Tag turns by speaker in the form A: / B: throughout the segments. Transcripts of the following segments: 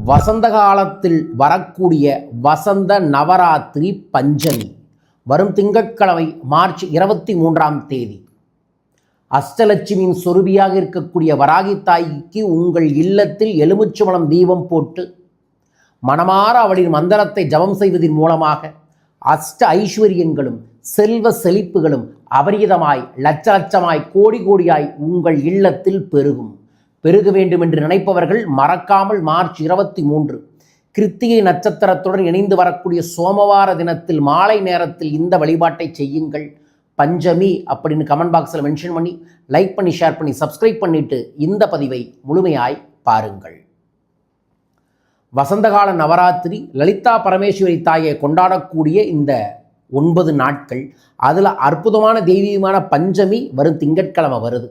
A: வசந்த காலத்தில் வரக்கூடிய வசந்த நவராத்திரி பஞ்சமி வரும் திங்கட்கிழமை மார்ச் 23ஆம் தேதி அஷ்டலட்சுமியின் சொருபியாக இருக்கக்கூடிய வராகி தாய்க்கு உங்கள் இல்லத்தில் எலுமிச்சம்பழம் தீபம் போட்டு மனமாற அவளின் மந்திரத்தை ஜபம் செய்வதன் மூலமாக அஷ்ட ஐஸ்வர்யங்களும் செல்வ செழிப்புகளும் அபரிதமாய் லட்ச லட்சமாய் கோடி கோடியாய் உங்கள் இல்லத்தில் பெருக வேண்டும் என்று நினைப்பவர்கள் மறக்காமல் மார்ச் 23 கிருத்திகை நட்சத்திரத்துடன் இணைந்து வரக்கூடிய சோமவார தினத்தில் மாலை நேரத்தில் இந்த வழிபாட்டை செய்யுங்கள். பஞ்சமி அப்படின்னு கமெண்ட் பாக்ஸில் மென்ஷன் பண்ணி லைக் பண்ணி ஷேர் பண்ணி சப்ஸ்கிரைப் பண்ணிட்டு இந்த பதிவை முழுமையாய் பாருங்கள். வசந்தகால நவராத்திரி லலிதா பரமேஸ்வரி தாயை கொண்டாடக்கூடிய இந்த 9 நாட்கள், அதில் அற்புதமான தெய்வீகமான பஞ்சமி வரும் திங்கட்கிழமை வருது.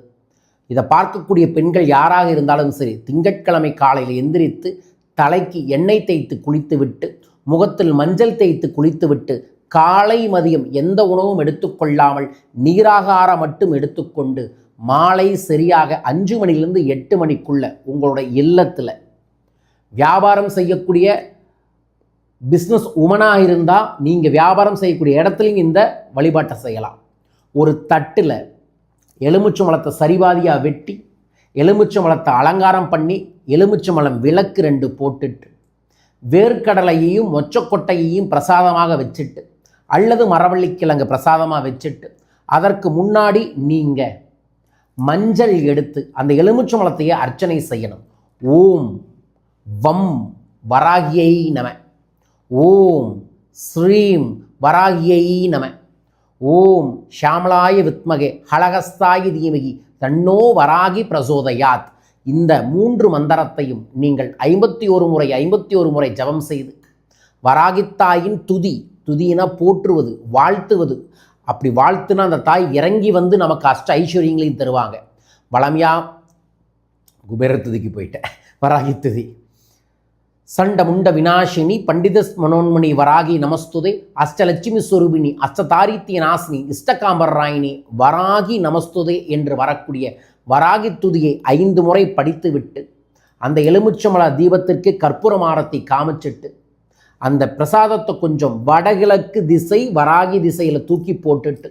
A: இதை பார்க்கக்கூடிய பெண்கள் யாராக இருந்தாலும் சரி, திங்கட்கிழமை காலையில் எந்திரித்து தலைக்கு எண்ணெய் தேய்த்து குளித்துவிட்டு முகத்தில் மஞ்சள் தேய்த்து குளித்துவிட்டு காலை மதியம் எந்த உணவும் எடுத்துக்கொள்ளாமல் நீராகாரம் மட்டும் எடுத்துக்கொண்டு மாலை சரியாக 5 மணிலிருந்து 8 மணிக்குள்ள உங்களுடைய இல்லத்தில் வியாபாரம் செய்யக்கூடிய பிஸ்னஸ் உமனாக இருந்தால் நீங்கள் வியாபாரம் செய்யக்கூடிய இடத்துலையும் இந்த வழிபாட்டை செய்யலாம். ஒரு தட்டில் எலுமிச்சம்பழத்தை சரிபாதியாக வெட்டி எலுமிச்சம்பழத்தை அலங்காரம் பண்ணி எலுமிச்சம்பழம் விளக்கு 2 போட்டுட்டு வேர்க்கடலையையும் மொச்சக்கொட்டையையும் பிரசாதமாக வச்சுட்டு அல்லது மரவள்ளிக்கிழங்கு பிரசாதமாக வச்சுட்டு அதற்கு முன்னாடி நீங்கள் மஞ்சள் எடுத்து அந்த எலுமிச்சம்பழத்தையே அர்ச்சனை செய்யணும். ஓம் வம் வராகியை நம, ஓம் ஸ்ரீம் வராகியை நம, ஓம் ஷாமலாய வித்மகே ஹலகஸ்தாய தீமகி தன்னோ வராகி பிரசோதயாத். இந்த 3 மந்திரத்தையும் நீங்கள் 51 முறை ஜபம் செய்து வராகித்தாயின் துதியினா போற்றுவது, வாழ்த்துவது. அப்படி வாழ்த்துனா அந்த தாய் இறங்கி வந்து நமக்கு அஷ்ட ஐஸ்வர்யங்களையும் தருவாங்க. வளமையா குபேர துதிக்கு போயிட்டேன். வராகி துதி சண்ட முண்ட விநாசினி பண்டித மனோன்மணி வராகி நமஸ்துதே அஷ்டலட்சுமி ஸ்வரூபிணி அஷ்டதாரித்ய நாசினி இஷ்டகாம்பர் ராயினி வராகி நமஸ்துதே என்று வரக்கூடிய வராகி துதியை 5 முறை படித்துவிட்டு அந்த எலுமிச்சம்பழ தீபத்திற்கு கற்பூரம் ஆரத்தி காமிச்சிட்டு அந்த பிரசாதத்தை கொஞ்சம் வடகிழக்கு திசை வராகி திசையில் தூக்கி போட்டுட்டு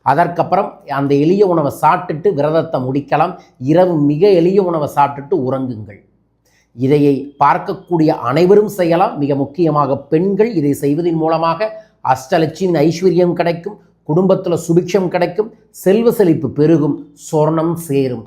A: அதற்கப்புறம் அந்த எளிய உணவை சாப்பிட்டுட்டு விரதத்தை முடிக்கலாம். இரவு மிக எளிய உணவை சாப்பிட்டுட்டு உறங்குங்கள். இதையை பார்க்கக்கூடிய அனைவரும் செய்யலாம். மிக முக்கியமாக பெண்கள் இதை செய்வதன் மூலமாக அஷ்டலட்சுமியின் ஐஸ்வர்யம் கிடைக்கும், குடும்பத்தில் சுபிக்ஷம் கிடைக்கும், செல்வ செழிப்பு பெருகும், சொர்ணம் சேரும்.